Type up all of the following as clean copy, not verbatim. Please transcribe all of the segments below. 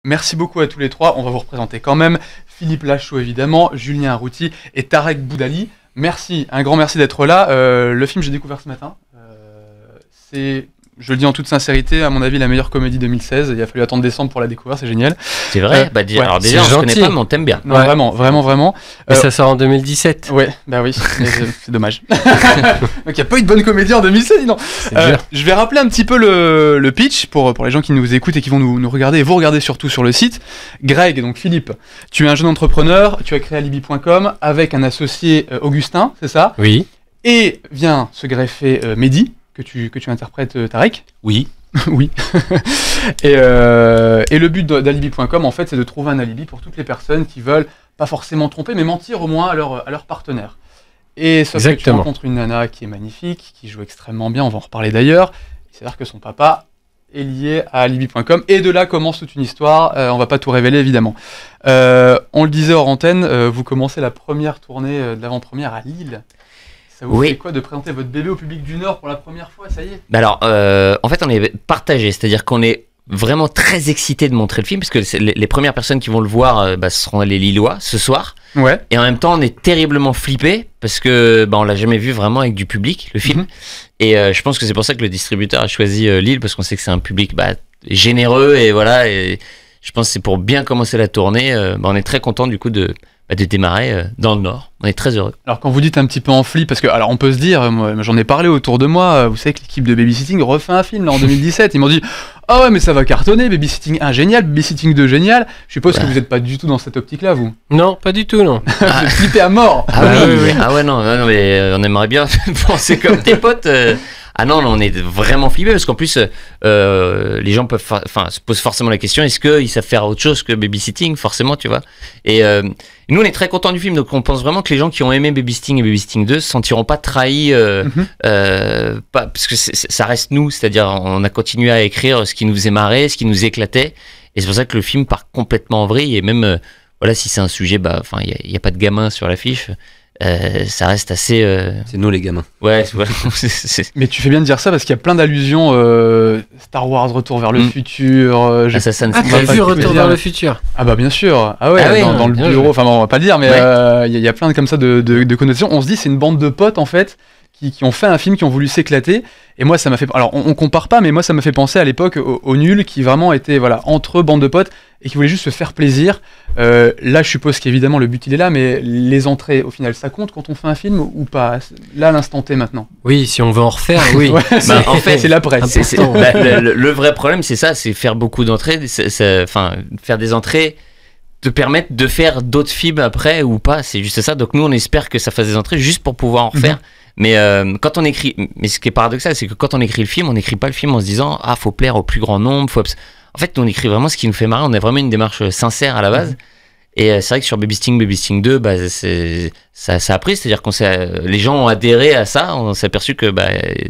merci beaucoup à tous les trois. On va vous représenter quand même. Philippe Lachaud, évidemment, Julien Arrouti et Tarek Boudali. Merci, un grand merci d'être là. Le film, j'ai découvert ce matin. C'est, je le dis en toute sincérité, à mon avis, la meilleure comédie 2016. Il a fallu attendre décembre pour la découvrir, c'est génial. C'est vrai. Alors déjà, on ne connaît pas, mais on t'aime bien. Non, vraiment. Et ça sort en 2017. Ouais, bah oui, c'est dommage. Donc il n'y a pas eu de bonne comédie en 2016, non. Je vais rappeler un petit peu le pitch pour les gens qui nous écoutent et qui vont nous regarder, et vous regardez surtout sur le site. Greg, donc Philippe, tu es un jeune entrepreneur, tu as créé Alibi.com avec un associé Augustin, c'est ça? Oui. Et vient se greffer Mehdi, que tu interprètes Tarek. Oui. Oui. Et le but d'Alibi.com, en fait, c'est de trouver un alibi pour toutes les personnes qui veulent pas forcément tromper, mais mentir au moins à leur partenaire. Et sauf que tu rencontres une nana qui est magnifique, qui joue extrêmement bien, on va en reparler d'ailleurs. C'est-à-dire que son papa est lié à Alibi.com, et de là commence toute une histoire. On va pas tout révéler, évidemment. On le disait hors antenne, vous commencez la première tournée de l'avant-première à Lille. Ça vous fait quoi de présenter votre bébé au public du Nord pour la première fois, ça y est? Alors, en fait, on est partagé, c'est-à-dire qu'on est vraiment très excité de montrer le film, parce que les premières personnes qui vont le voir, ce seront les Lillois ce soir. Ouais. Et en même temps, on est terriblement flippés, parce que on l'a jamais vu vraiment avec du public, le film. Et je pense que c'est pour ça que le distributeur a choisi Lille, parce qu'on sait que c'est un public généreux, et voilà. Et je pense que c'est pour bien commencer la tournée. On est très content du coup de démarrer dans le Nord. On est très heureux. Alors quand vous dites un petit peu en flip, parce que alors on peut se dire, moi j'en ai parlé autour de moi, vous savez que l'équipe de Babysitting refait un film là en 2017, ils m'ont dit ah ouais mais ça va cartonner, Babysitting 1 génial, Babysitting 2 génial. Je suppose que vous n'êtes pas du tout dans cette optique là, vous? Non, pas du tout, non. Vous êtes flippé à mort. Ah oui. Ah ouais non mais on aimerait bien penser comme tes potes. Ah non, on est vraiment flippés parce qu'en plus, les gens se posent forcément la question, est-ce qu'ils savent faire autre chose que Babysitting, forcément, tu vois. Et nous, on est très contents du film, donc on pense vraiment que les gens qui ont aimé Babysitting et Babysitting 2 se sentiront pas trahis, parce que ça reste nous, c'est-à-dire on a continué à écrire ce qui nous faisait marrer, ce qui nous éclatait, et c'est pour ça que le film part complètement en vrille, et même, voilà, si c'est un sujet, il n'y a pas de gamin sur l'affiche. Ça reste assez. C'est nous les gamins. Ouais. Mais tu fais bien de dire ça parce qu'il y a plein d'allusions. Star Wars, Retour vers le futur. T'as vu Retour vers le futur? Ah bah bien sûr. Ah ouais. Dans le bureau. Enfin bon, on va pas le dire, mais il y a plein comme ça de connotations. On se dit c'est une bande de potes en fait qui ont fait un film, qui ont voulu s'éclater. Et moi ça m'a fait. Alors on compare pas, mais moi ça m'a fait penser à l'époque aux nuls qui vraiment étaient entre eux bande de potes et qui voulaient juste se faire plaisir. Là, je suppose qu'évidemment le but il est là, mais les entrées, au final, ça compte quand on fait un film ou pas? Là, à l'instant T maintenant. Oui, si on veut en refaire, oui. En fait, c'est l'après. Le vrai problème, c'est ça, c'est faire beaucoup d'entrées, faire des entrées te permettre de faire d'autres films après ou pas. C'est juste ça. Donc nous, on espère que ça fasse des entrées juste pour pouvoir en refaire. Mais quand on écrit, mais ce qui est paradoxal, c'est que quand on écrit le film, on n'écrit pas le film en se disant faut plaire au plus grand nombre, En fait, on écrit vraiment ce qui nous fait marrer. On a vraiment une démarche sincère à la base. Et c'est vrai que sur Babysitting 2, ça a pris. C'est-à-dire les gens ont adhéré à ça. On s'est aperçu que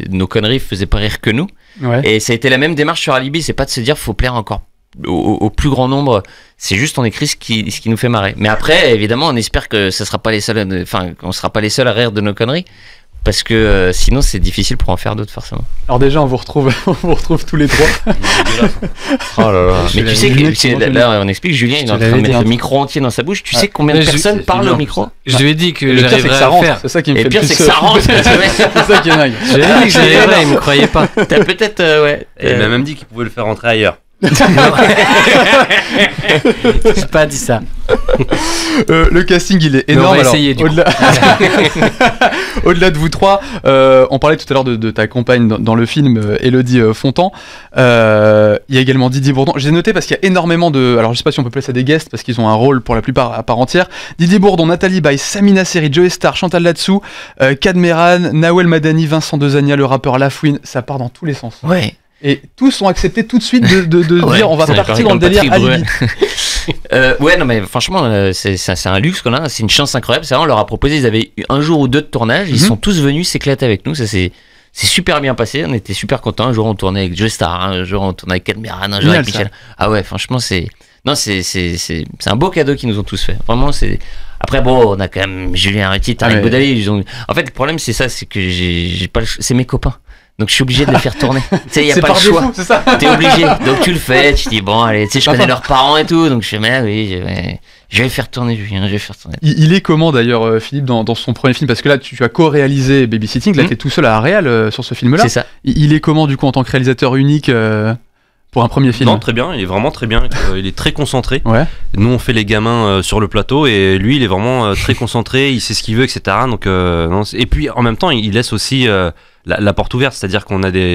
nos conneries faisaient pas rire que nous. Ouais. Et ça a été la même démarche sur Alibi. C'est pas de se dire faut plaire encore au plus grand nombre. C'est juste on écrit ce qui nous fait marrer. Mais après, évidemment, on espère que ça sera pas les seuls. Qu'on sera pas les seuls à rire de nos conneries. Parce que sinon c'est difficile pour en faire d'autres forcément. Alors déjà on vous retrouve tous les trois. Oh là là. Mais tu sais que là on explique, Julien il est en train de mettre le micro entier dans sa bouche. Tu sais combien de personnes parlent au micro? Je lui ai dit que j'arriverais à faire. C'est ça qui me fait le pire, c'est que ça rentre. C'est ça qui est dingue. Je lui ai dit que j'arriverais, il me croyait pas. T'as peut-être Il m'a même dit qu'il pouvait le faire rentrer ailleurs. J'ai pas dit ça. Le casting il est énorme. On va essayer, au-delà de vous trois, on parlait tout à l'heure de ta compagne dans le film, Élodie Fontan. Il y a également Didier Bourdon. J'ai noté parce qu'il y a énormément de. Alors je sais pas si on peut placer ça des guests parce qu'ils ont un rôle pour la plupart à part entière. Didier Bourdon, Nathalie Baye, Samina Seri, Joe Star, Chantal Latsou, Kadmeran, Nawel Madani, Vincent Dezania, le rappeur Lafouine. Ça part dans tous les sens. Ouais. Et tous ont accepté tout de suite de dire on va partir dans le délire Alibi. Ouais, non mais franchement, c'est un luxe qu'on a, c'est une chance incroyable. C'est vrai, on leur a proposé, ils avaient eu un jour ou deux de tournage, ils sont tous venus s'éclater avec nous. Ça c'est super bien passé, on était super contents. Un jour on tournait avec Joe Star, un jour on tournait avec Kadmeran, un jour avec Michel. Ah ouais, franchement c'est un beau cadeau qu'ils nous ont tous fait. Vraiment c'est. Après bon, on a quand même Julien Arrouti, Tarek Boudali. En fait le problème c'est ça, c'est que j'ai pas c'est mes copains. Donc je suis obligé de le faire tourner. Tu sais, il y a C'est pas par le choix. défaut, c'est ça. T'es obligé. Donc tu le fais. Tu dis bon, allez, tu sais, je connais leurs parents et tout. Donc je fais mais oui, je vais faire tourner Julien, je vais faire tourner. Il est comment d'ailleurs, Philippe, dans son premier film? Parce que là, tu as co-réalisé Babysitting, là, t'es tout seul à la réal sur ce film-là. C'est ça. Il est comment, du coup, en tant que réalisateur unique pour un premier film? Non, très bien, il est vraiment très bien, il est très concentré. Ouais. Nous on fait les gamins sur le plateau et lui il est vraiment très concentré, il sait ce qu'il veut, etc. Donc, non, et puis en même temps il laisse aussi la porte ouverte, c'est-à-dire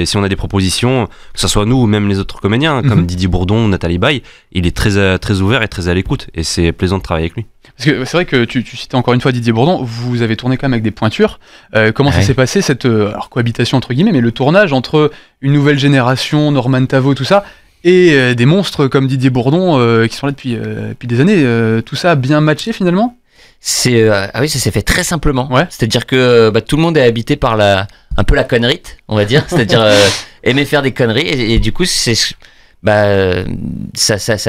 si on a des propositions, que ce soit nous ou même les autres comédiens, comme Didier Bourdon ou Nathalie Baye, il est très ouvert et très à l'écoute et c'est plaisant de travailler avec lui. Parce que c'est vrai que tu citais encore une fois Didier Bourdon, vous avez tourné quand même avec des pointures. Comment ça s'est passé cette alors, cohabitation entre guillemets, mais le tournage entre une nouvelle génération, Norman Tavo, tout ça, et des monstres comme Didier Bourdon qui sont là depuis des années, tout ça a bien matché finalement? Ah oui, ça s'est fait très simplement. Ouais. C'est-à-dire que tout le monde est habité par un peu la connerie, on va dire. C'est-à-dire aimer faire des conneries et du coup ça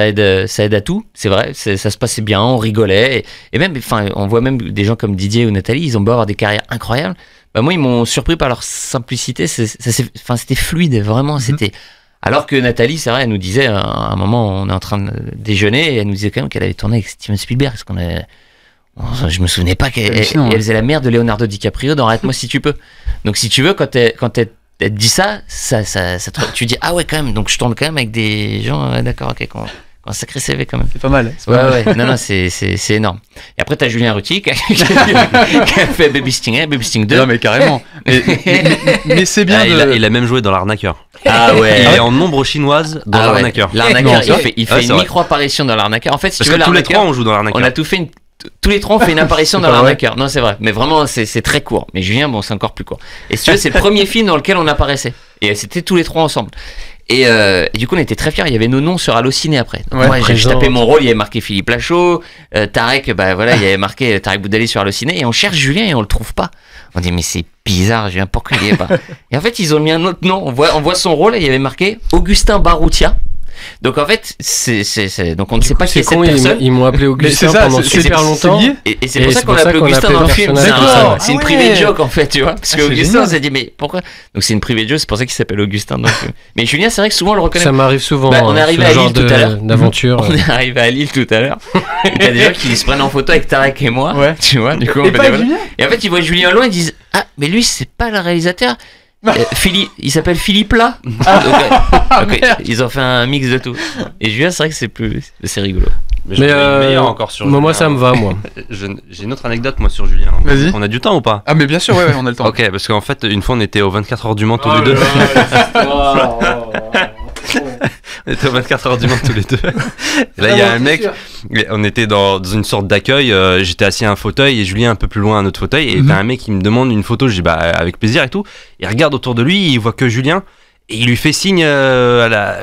aide à tout. C'est vrai, ça se passait bien, on rigolait et même, enfin, on voit même des gens comme Didier ou Nathalie, ils ont beau avoir des carrières incroyables. Moi, ils m'ont surpris par leur simplicité. C'était fluide, vraiment. C'était. Alors que Nathalie, c'est vrai, elle nous disait à un moment, on est en train de déjeuner et elle nous disait quand même qu'elle avait tourné avec Steven Spielberg, parce qu'on a. Je me souvenais pas qu'elle faisait la mère de Leonardo DiCaprio dans Arrête-moi si tu peux. Donc si tu veux, quand elle dit ça, tu dis ah ouais quand même. Donc je tourne quand même avec des gens, d'accord, ok, un sacré CV quand même. C'est pas mal. Ouais. Non, c'est énorme. Et après t'as Julien Ruti qui a fait Babysitting 1, Babysitting 2. Non mais carrément. mais c'est bien. Il a même joué dans L'Arnaqueur. Ah ouais. Il est en ombre chinoise dans L'Arnaqueur. L'Arnaqueur, il fait une micro-apparition dans L'Arnaqueur. En fait, si parce tu veux, que tous les trois on joue dans L'Arnaqueur. On a tout fait tous les trois on fait une apparition dans L'Arnaqueur. Non, c'est vrai. Mais vraiment, c'est très court. Mais Julien, bon, c'est encore plus court. Et si tu veux, c'est le premier film dans lequel on apparaissait. Et c'était tous les trois ensemble. Et du coup, on était très fiers. Il y avait nos noms sur Allociné après. Donc, moi, j'ai tapé mon rôle. Il y avait marqué Philippe Lachaud, Tarek. Il y avait marqué Tarek Boudali sur Allociné. Et on cherche Julien et on le trouve pas. On dit mais c'est bizarre, Julien, pourquoi il y est pas? Et en fait, ils ont mis un autre nom. On voit son rôle et il y avait marqué Augustin Baroutia. Donc en fait, donc on ne sait pas qui est cette personne. Ils m'ont appelé Augustin pendant super longtemps. Et c'est pour ça qu'on l'appelle Augustin dans le film. C'est une privée joke en fait, tu vois. Parce que Augustin, on s'est dit mais pourquoi? Donc c'est une privée joke, c'est pour ça qu'il s'appelle Augustin. Donc, mais Julien, c'est vrai que souvent on le reconnaît. Ça m'arrive souvent. On est arrivé à Lille tout à l'heure. D'aventure. On est arrivé à Lille tout à l'heure. Il y a des gens qui se prennent en photo avec Tarek et moi. Tu vois, du coup. Et en fait, ils voient Julien loin, ils disent ah mais lui c'est pas le réalisateur. Il s'appelle Philippe là. Donc, ils ont fait un mix de tout. Et Julien, c'est vrai que c'est rigolo. Mais encore sur moi Julien. Ça me va moi. J'ai une autre anecdote moi sur Julien. Vas-y. On a du temps ou pas? Ah mais bien sûr, ouais, on a le temps. Ok, parce qu'en fait une fois on était aux 24 heures du Mans tous les deux. On était aux 24 heures du Mans tous les deux. Et là il y a un mec, on était dans une sorte d'accueil, j'étais assis à un fauteuil et Julien un peu plus loin à un autre fauteuil et t'as un mec qui me demande une photo, je dis bah avec plaisir et tout. Il regarde autour de lui, il voit que Julien et il lui fait signe à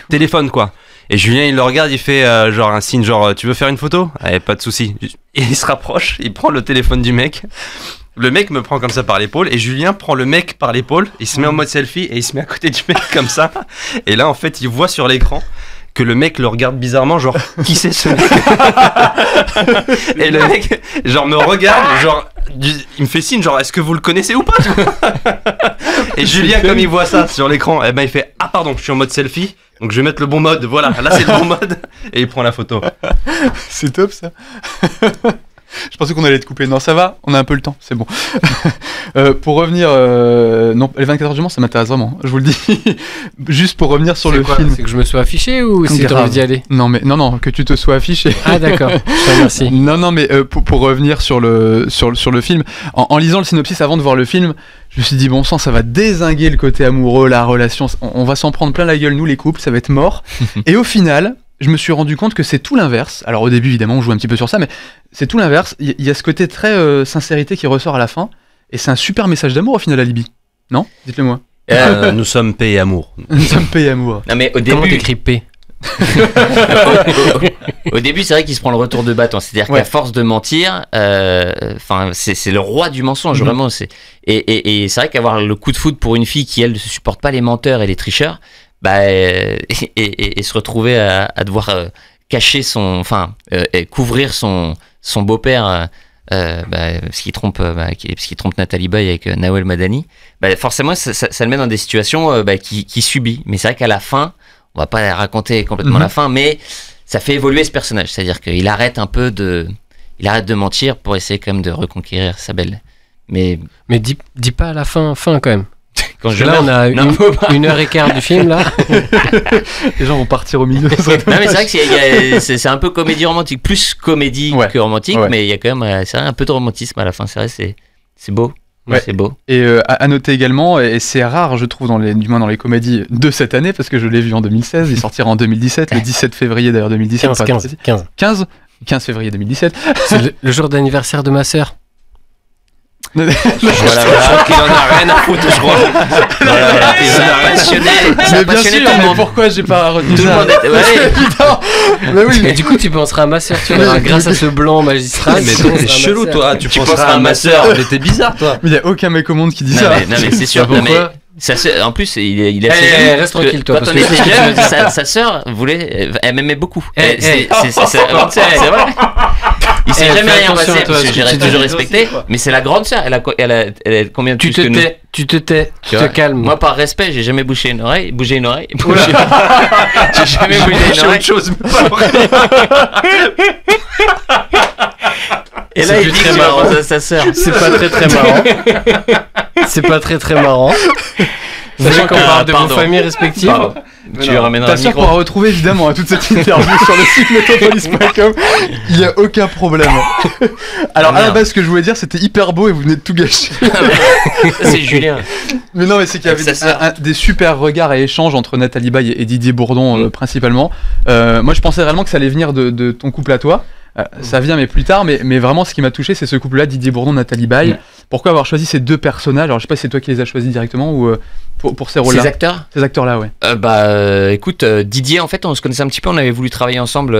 téléphone quoi. Et Julien il le regarde, il fait genre un signe genre tu veux faire une photo? Allez, pas de souci. Et il se rapproche, il prend le téléphone du mec. Le mec me prend comme ça par l'épaule et Julien prend le mec par l'épaule, il se met en mode selfie et il se met à côté du mec comme ça. Et là en fait il voit sur l'écran que le mec le regarde bizarrement, genre qui c'est ce mec? Et le mec genre me regarde, genre il me fait signe genre est-ce que vous le connaissez ou pas? Et Julien comme il voit ça sur l'écran, il fait ah pardon je suis en mode selfie. Donc je vais mettre le bon mode, voilà, là c'est le bon mode. Et il prend la photo. C'est top ça. Je pensais qu'on allait te couper. Non, ça va, on a un peu le temps, c'est bon. Pour revenir... non, les 24 heures du Mans, ça m'intéresse vraiment, je vous le dis. Juste pour revenir sur le film. C'est que je me sois affiché ou c'est t'as envie d'y aller? Non, que tu te sois affiché. Ah d'accord, je te remercie. Non, mais pour revenir sur le film, en lisant le synopsis avant de voir le film, je me suis dit, bon sang, ça va dézinguer le côté amoureux, la relation, on va s'en prendre plein la gueule, nous les couples, ça va être mort. Et au final... je me suis rendu compte que c'est tout l'inverse. Alors au début, évidemment, on joue un petit peu sur ça, mais c'est tout l'inverse. Il y a ce côté très sincérité qui ressort à la fin, et c'est un super message d'amour au final à Libye. Non? Dites-le moi. Nous sommes paix et amour. Nous sommes paix et amour. Non mais au début... Comment t'écris P? Au début, c'est vrai qu'il se prend le retour de bâton. C'est-à-dire qu'à force de mentir, c'est le roi du mensonge, vraiment. Et c'est vrai qu'avoir le coup de foudre pour une fille qui, elle, ne supporte pas les menteurs et les tricheurs, et se retrouver à devoir cacher couvrir son beau-père parce qu'il trompe Nathalie Baye avec Nawel Madani, forcément ça le met dans des situations qui subit. Mais c'est vrai qu'à la fin, on va pas raconter complètement la fin, mais ça fait évoluer ce personnage, c'est-à-dire qu'il arrête de mentir pour essayer quand même de reconquérir sa belle. Mais dis pas à la fin quand même. Quand on a 1h15 du film là. Les gens vont partir au milieu. Non mais c'est vrai que c'est un peu comédie romantique, plus comédie que romantique, mais il y a quand même un peu de romantisme à la fin. C'est vrai, c'est beau. Ouais, c'est beau. Et à noter également, et c'est rare je trouve du moins dans les comédies de cette année, parce que je l'ai vu en 2016, il sortira en 2017, le 17 février d'ailleurs 2017. 15 février 2017. C'est le jour d'anniversaire de ma sœur. Voilà, qu'il en a rien à foutre, je crois. Voilà. Il a passionné. Mais bien sûr, mais pourquoi j'ai pas retenu ça? Mais oui. Et du coup, tu penseras à ma sœur, tu vois, grâce à ce blanc magistral. Mais t'es chelou, toi. Tu penseras à ma sœur. Mais t'es bizarre, toi. Mais il y a aucun mec au monde qui dit ça. Non, mais c'est sûr. Pourquoi? En plus, il a fait. Reste tranquille, toi. Quand on était jeune, sa sœur elle m'aimait beaucoup. C'est vrai. Il s'est jamais rien passé parce que j'ai toujours respecté. Mais c'est la grande sœur. Elle a combien de plus que nous? Tu te calmes. Moi, par respect, j'ai jamais bougé une oreille. J'ai jamais bougé une oreille. Autre chose, mais pas Et là, il dit que marrant sa sœur. C'est pas très marrant. C'est pas très marrant. Sachant qu'on parle de vos familles respectives. Tu ramèneras ta sœur pourra retrouver évidemment toute cette interview sur le site metropolis.com. Il n'y a aucun problème. Alors à la base, ce que je voulais dire, c'était hyper beau et vous venez de tout gâcher. C'est Julien. Mais non, mais c'est qu'il y avait des super regards et échanges entre Nathalie Baye et Didier Bourdon principalement. Moi, je pensais réellement que ça allait venir de ton couple à toi. Ça vient mais plus tard, mais vraiment ce qui m'a touché, c'est ce couple-là, Didier Bourdon, Nathalie Baye. Pourquoi avoir choisi ces deux personnages? Alors je sais pas si c'est toi qui les as choisis directement ou pour ces rôles-là. Ces acteurs-là, ouais. Écoute, Didier, en fait, on se connaissait un petit peu, on avait voulu travailler ensemble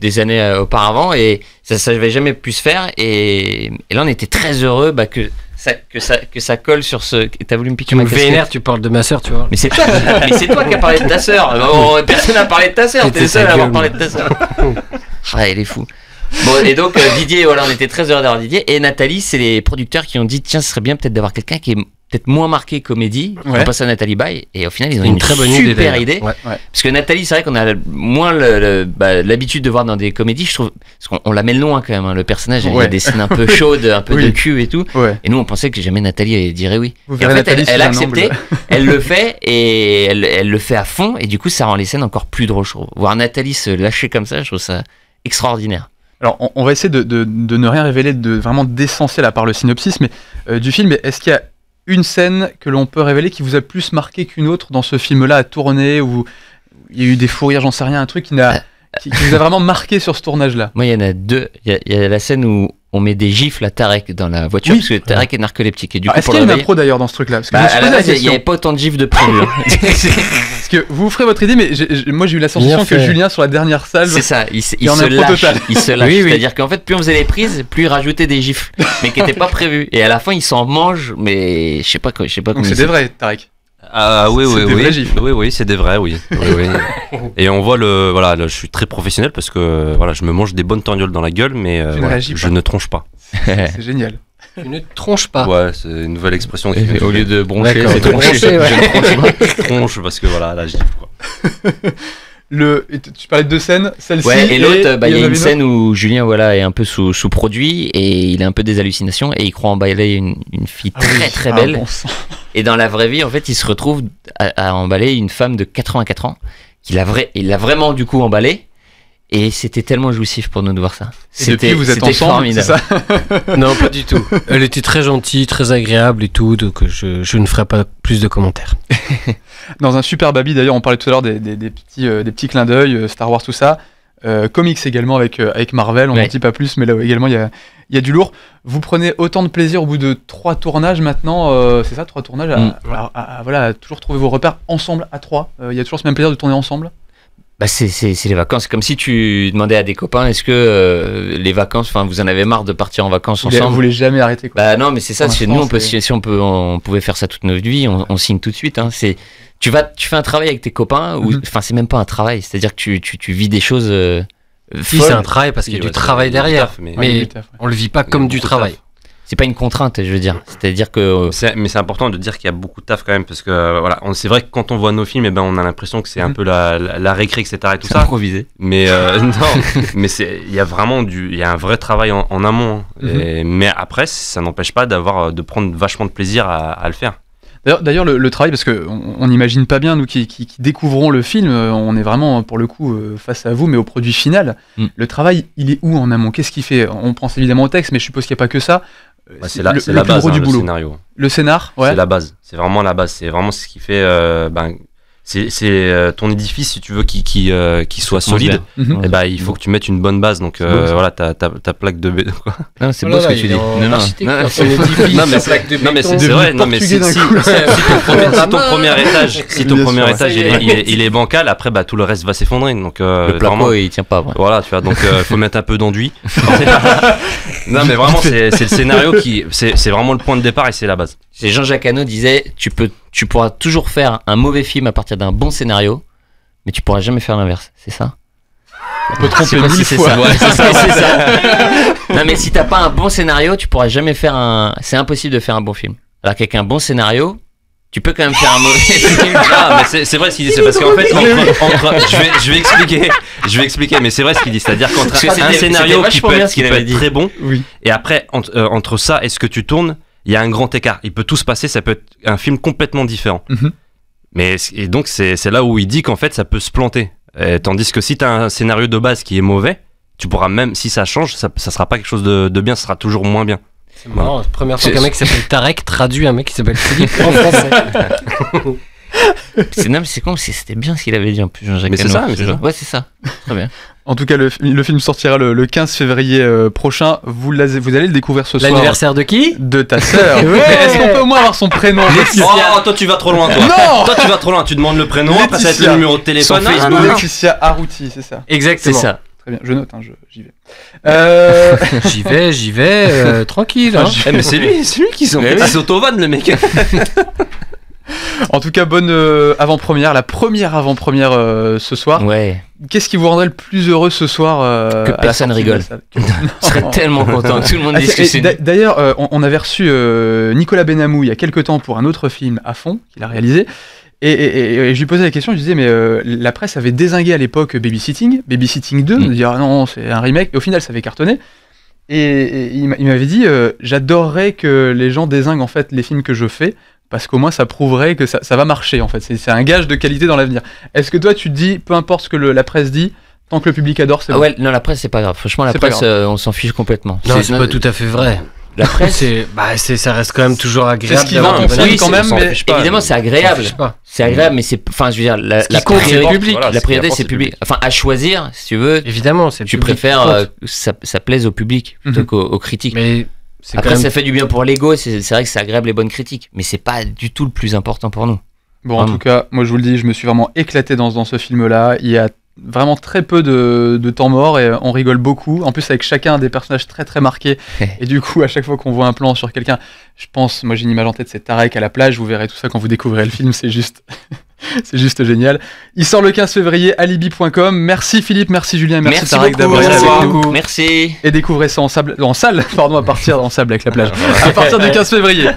des années auparavant et ça n'avait jamais pu se faire. Et là, on était très heureux que ça colle sur ce. T'as voulu me piquer ma casquette. vénère, tu parles de ma sœur, tu vois. Mais c'est toi qui as parlé de ta sœur. Personne n'a parlé de ta sœur. T'es le seul à avoir parlé de ta sœur. Il est fou. Bon, et donc Didier, voilà, on était très heureux d'avoir Didier. Et Nathalie, c'est les producteurs qui ont dit tiens, ce serait bien peut-être d'avoir quelqu'un qui est peut-être moins marqué comédie. On passe à Nathalie Baye. Et au final, ils ont une très bonne super idée. Parce que Nathalie, c'est vrai qu'on a moins l'habitude de voir dans des comédies, je trouve. Parce qu'on la met loin quand même. Hein, le personnage, il y a des scènes un peu chaudes, un peu de cul et tout. Et nous, on pensait que jamais Nathalie dirait oui. Et en fait, elle a accepté, elle le fait et elle le fait à fond. Et du coup, ça rend les scènes encore plus drôles, je trouve. Voir Nathalie se lâcher comme ça, je trouve ça extraordinaire. Alors, on va essayer de ne rien révéler vraiment d'essentiel à part le synopsis du film. Mais est-ce qu'il y a une scène que l'on peut révéler qui vous a plus marqué qu'une autre dans ce film-là à tourner, où il y a eu des fous rires, j'en sais rien, un truc qui vous a vraiment marqué sur ce tournage-là? Moi, il y en a deux. Il y a la scène où on met des gifles à Tarek dans la voiture, parce que Tarek est narcoleptique. Et du coup, est-ce qu'il y a une impro d'ailleurs dans ce truc-là? Il n'y avait pas autant de gifles de prévu. Parce que vous ferez votre idée, mais moi j'ai eu la sensation que Julien sur la dernière salle. C'est ça, il se lâche. C'est-à-dire qu'en fait, plus on faisait les prises, plus il rajoutait des gifles, mais qui n'étaient pas prévus. Et à la fin, il s'en mange, mais je sais pas comment. Donc c'est des vrais, Tarek. Ah oui, c'est des vrais, oui. Et on voit voilà, là, je suis très professionnel parce que voilà, je me mange des bonnes torgnoles dans la gueule, mais je ne tronche pas. C'est génial. Tu ne tronches pas. Ouais, c'est une nouvelle expression. Au lieu de broncher, c'est troncher. Je ne tronche pas, je tronche parce que voilà, là, je gifle quoi. Tu parlais de deux scènes, celle-ci. Ouais, et l'autre, il y a une scène où Julien est un peu sous-produit et il a un peu des hallucinations et il croit emballer une fille très belle. Bon sang. Et dans la vraie vie, en fait, il se retrouve à emballer une femme de 84 ans il l'a vraiment du coup emballée. Et c'était tellement jouissif pour nous de voir ça. Et depuis, vous êtes ensemble, c'est ça? Non, pas du tout. Elle était très gentille, très agréable et tout, donc je ne ferai pas plus de commentaires. Dans un super baby, d'ailleurs, on parlait tout à l'heure des petits clins d'œil, Star Wars, tout ça. Comics également avec Marvel, on n'en dit pas plus, mais là également il y a du lourd. Vous prenez autant de plaisir au bout de 3 tournages maintenant, c'est ça, 3 tournages, à toujours trouver vos repères ensemble à 3. Il y a toujours ce même plaisir de tourner ensemble? C'est les vacances. C'est comme si tu demandais à des copains, est-ce que les vacances, vous en avez marre de partir en vacances ensemble? Vous voulez jamais arrêter quoi. Non, mais c'est ça. Chez nous, si on pouvait faire ça toute notre vie, on signe tout de suite. Hein. Tu fais un travail avec tes copains, ou c'est même pas un travail. C'est-à-dire que tu vis des choses Si, c'est un travail parce qu'il y a du travail derrière. Mais on le vit pas comme du travail. C'est pas une contrainte, je veux dire. C'est-à-dire que. Mais c'est important de dire qu'il y a beaucoup de taf quand même, parce que voilà, c'est vrai que quand on voit nos films, on a l'impression que c'est un peu la récré, etc. et tout ça. Improvisé. Mais non, mais il y a vraiment il y a un vrai travail en amont. Mais après, ça n'empêche pas de prendre vachement de plaisir à le faire. D'ailleurs, le travail, parce qu'on n'imagine pas bien, nous qui découvrons le film, on est vraiment, pour le coup, face à vous, mais au produit final. Le travail, il est où en amont? Qu'est-ce qu'il fait? On pense évidemment au texte, mais je suppose qu'il n'y a pas que ça. C'est la base, du boulot. Le scénario. Le scénar, ouais. C'est la base. C'est vraiment la base. C'est vraiment ce qui fait. C'est ton édifice, si tu veux, qui soit solide. Il faut que tu mettes une bonne base. Donc voilà, ta plaque de béton. Non, c'est beau ce que tu dis. Non, mais c'est vrai. Non, mais si ton premier étage il est bancal, après tout le reste va s'effondrer. Donc le placo il tient pas. Voilà, tu vois. Donc faut mettre un peu d'enduit. Non, mais vraiment, c'est le scénario c'est vraiment le point de départ et c'est la base. Jean-Jacques Hano disait, tu pourras toujours faire un mauvais film à partir d'un bon scénario, mais tu pourras jamais faire l'inverse. C'est ça? On peut tromper mille fois. C'est ça. Non, mais si t'as pas un bon scénario, tu pourras jamais faire c'est impossible de faire un bon film. Alors qu'avec un bon scénario, tu peux quand même faire un mauvais film. Mais c'est vrai ce qu'il dit, c'est parce qu'en fait, je vais expliquer, mais c'est vrai ce qu'il dit, c'est-à-dire qu'entre un scénario qui peut être très bon, et après, entre ça et ce que tu tournes, il y a un grand écart. Il peut tout se passer, ça peut être un film complètement différent. Et donc, c'est là où il dit qu'en fait, ça peut se planter. Tandis que si tu as un scénario de base qui est mauvais, tu pourras même, si ça change, ça sera pas quelque chose de bien, ça sera toujours moins bien. C'est marrant, la première fois qu'un mec qui s'appelle Tarek traduit un mec qui s'appelle Philippe en français. C'est con, c'était bien ce qu'il avait dit en plus, Jean-Jacques Hano. Mais c'est ça. Ouais, c'est ça. Très bien. En tout cas, le film sortira le 15 février prochain. Vous allez le découvrir ce soir. L'anniversaire de qui? De ta sœur. Est-ce qu'on peut au moins avoir son prénom? Oh, toi tu vas trop loin, toi. Non, toi tu vas trop loin. Tu demandes le prénom, après ça va être le numéro de téléphone, Facebook. Laetitia Arrouti, c'est ça. Exactement. C'est ça. Très bien, je note, j'y vais. J'y vais, tranquille. Mais c'est lui qui s'auto-vanne, le mec. En tout cas, bonne avant-première, la première avant-première ce soir. Ouais. Qu'est-ce qui vous rendrait le plus heureux ce soir que personne rigole. Je serais tellement content que tout le monde dise que c'est. D'ailleurs, on avait reçu Nicolas Benamou il y a quelques temps pour un autre film à fond qu'il a réalisé. Et je lui posais la question, je lui disais, mais la presse avait dézingué à l'époque Babysitting 2, me dire non, c'est un remake, et au final ça avait cartonné. Et il m'avait dit, j'adorerais que les gens dézinguent en fait les films que je fais, parce qu'au moins ça prouverait que ça va marcher en fait, c'est un gage de qualité dans l'avenir. Est-ce que toi tu te dis, peu importe ce que la presse dit, tant que le public adore, c'est bon? Ouais, non, la presse c'est pas grave, franchement la presse on s'en fiche complètement. Non, c'est pas tout à fait vrai. La presse, ça reste quand même toujours agréable. C'est ce qui vend ton film quand même, mais évidemment c'est agréable. C'est agréable, mais c'est, enfin, je veux dire, la priorité, public. Voilà, la priorité c'est le public. Enfin, à choisir, si tu veux. Évidemment, c'est. Tu préfères ça plaise au public plutôt qu'aux critiques. Mais après, ça fait du bien pour l'ego. C'est vrai que c'est agréable les bonnes critiques, mais c'est pas du tout le plus important pour nous. Bon, en tout cas, moi je vous le dis, je me suis vraiment éclaté dans ce film-là. Il y a vraiment très peu de temps mort et on rigole beaucoup. En plus, avec chacun des personnages très très marqués. Et du coup, à chaque fois qu'on voit un plan sur quelqu'un, je pense, moi j'ai une image en tête, c'est Tarek à la plage. Vous verrez tout ça quand vous découvrirez le film. C'est juste, c'est juste génial. Il sort le 15 février, alibi.com. Merci Philippe, merci Julien, merci Tarek d'avoir été avec nous. Merci. Et découvrez ça en salle, à partir en sable avec la plage. À partir du 15 février.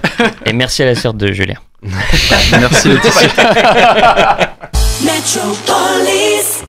Et merci à la sœur de Julien. Merci Laetitia. Metropolis.